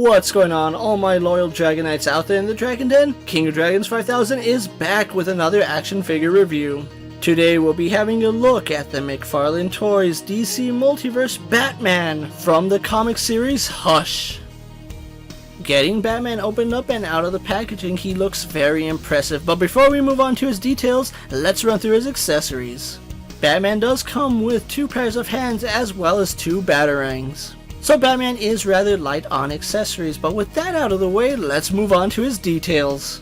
What's going on, all my loyal Dragonites out there in the Dragon Den? King of Dragons 5000 is back with another action figure review. Today we'll be having a look at the McFarlane Toys DC Multiverse Batman from the comic series Hush. Getting Batman opened up and out of the packaging, he looks very impressive, but before we move on to his details, let's run through his accessories. Batman does come with 2 pairs of hands as well as 2 batarangs. So Batman is rather light on accessories, but with that out of the way, let's move on to his details.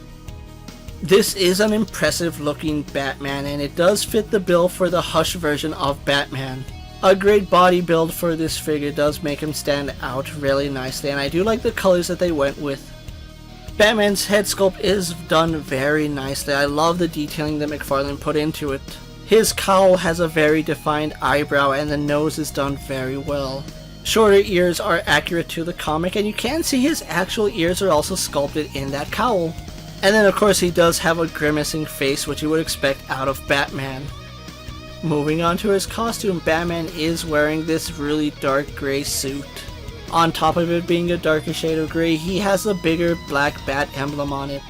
This is an impressive looking Batman, and it does fit the bill for the Hush version of Batman. A great body build for this figure does make him stand out really nicely, and I do like the colors that they went with. Batman's head sculpt is done very nicely. I love the detailing that McFarlane put into it. His cowl has a very defined eyebrow and the nose is done very well. Shorter ears are accurate to the comic, and you can see his actual ears are also sculpted in that cowl. And then of course he does have a grimacing face, which you would expect out of Batman. Moving on to his costume, Batman is wearing this really dark gray suit. On top of it being a darker shade of gray, he has a bigger black bat emblem on it.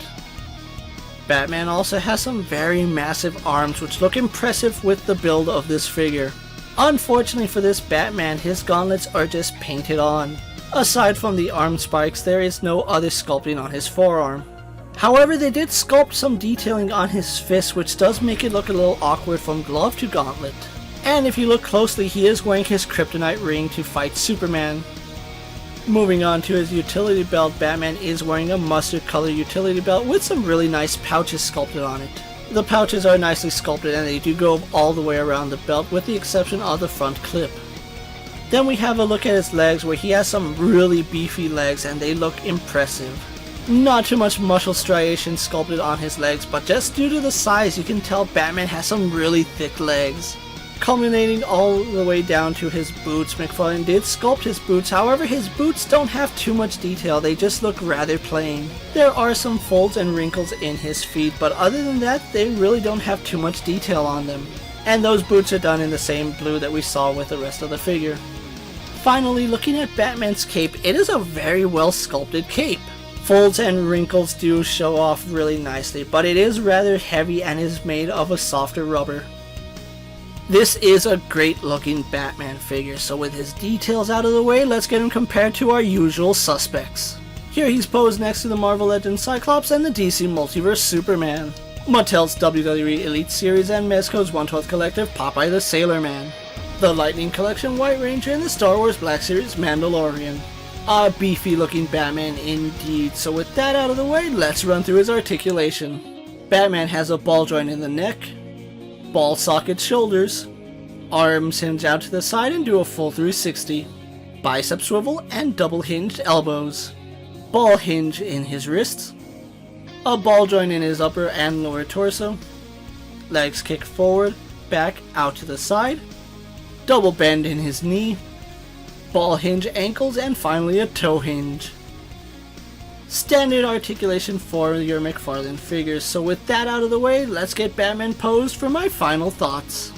Batman also has some very massive arms which look impressive with the build of this figure. Unfortunately for this Batman, his gauntlets are just painted on. Aside from the arm spikes, there is no other sculpting on his forearm. However, they did sculpt some detailing on his fist, which does make it look a little awkward from glove to gauntlet. And if you look closely, he is wearing his kryptonite ring to fight Superman. Moving on to his utility belt, Batman is wearing a mustard color utility belt with some really nice pouches sculpted on it. The pouches are nicely sculpted and they do go all the way around the belt with the exception of the front clip. Then we have a look at his legs, where he has some really beefy legs and they look impressive. Not too much muscle striation sculpted on his legs, but just due to the size you can tell Batman has some really thick legs. Culminating all the way down to his boots, McFarlane did sculpt his boots, however his boots don't have too much detail, they just look rather plain. There are some folds and wrinkles in his feet, but other than that they really don't have too much detail on them. And those boots are done in the same blue that we saw with the rest of the figure. Finally, looking at Batman's cape, it is a very well sculpted cape. Folds and wrinkles do show off really nicely, but it is rather heavy and is made of a softer rubber. This is a great looking Batman figure, so with his details out of the way, let's get him compared to our usual suspects. Here he's posed next to the Marvel Legends Cyclops and the DC Multiverse Superman, Mattel's WWE Elite Series and Mezco's 1/12 Collective Popeye the Sailor Man, the Lightning Collection White Ranger, and the Star Wars Black Series Mandalorian. A beefy looking Batman indeed, so with that out of the way, let's run through his articulation. Batman has a ball joint in the neck, ball socket shoulders, arms hinge out to the side and do a full 360, bicep swivel and double hinged elbows, ball hinge in his wrists, a ball joint in his upper and lower torso, legs kick forward, back out to the side, double bend in his knee, ball hinge ankles, and finally a toe hinge. Standard articulation for your McFarlane figures, so with that out of the way, let's get Batman posed for my final thoughts.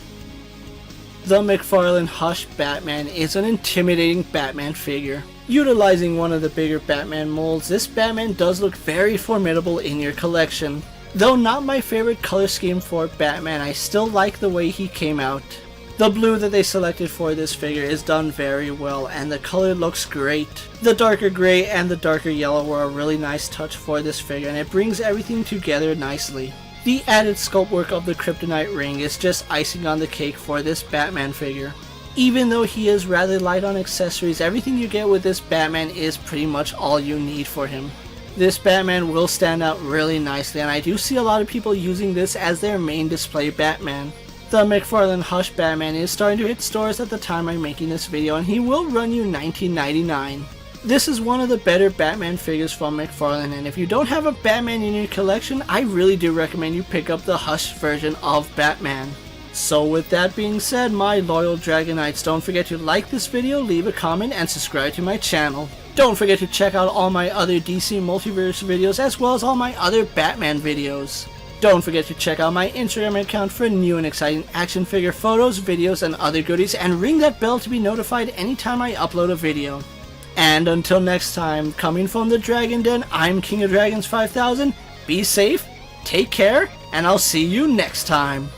The McFarlane Hush Batman is an intimidating Batman figure. Utilizing one of the bigger Batman molds, this Batman does look very formidable in your collection. Though not my favorite color scheme for Batman, I still like the way he came out. The blue that they selected for this figure is done very well and the color looks great. The darker gray and the darker yellow were a really nice touch for this figure and it brings everything together nicely. The added sculpt work of the kryptonite ring is just icing on the cake for this Batman figure. Even though he is rather light on accessories, everything you get with this Batman is pretty much all you need for him. This Batman will stand out really nicely and I do see a lot of people using this as their main display Batman. The McFarlane Hush Batman is starting to hit stores at the time I'm making this video and he will run you $19.99. This is one of the better Batman figures from McFarlane, and if you don't have a Batman in your collection, I really do recommend you pick up the Hush version of Batman. So with that being said, my loyal Dragonites, don't forget to like this video, leave a comment, and subscribe to my channel. Don't forget to check out all my other DC Multiverse videos as well as all my other Batman videos. Don't forget to check out my Instagram account for new and exciting action figure photos, videos, and other goodies, and ring that bell to be notified anytime I upload a video. And And until next time, coming from the Dragon Den, I'm King of Dragons 5000. Be safe, take care, and I'll see you next time.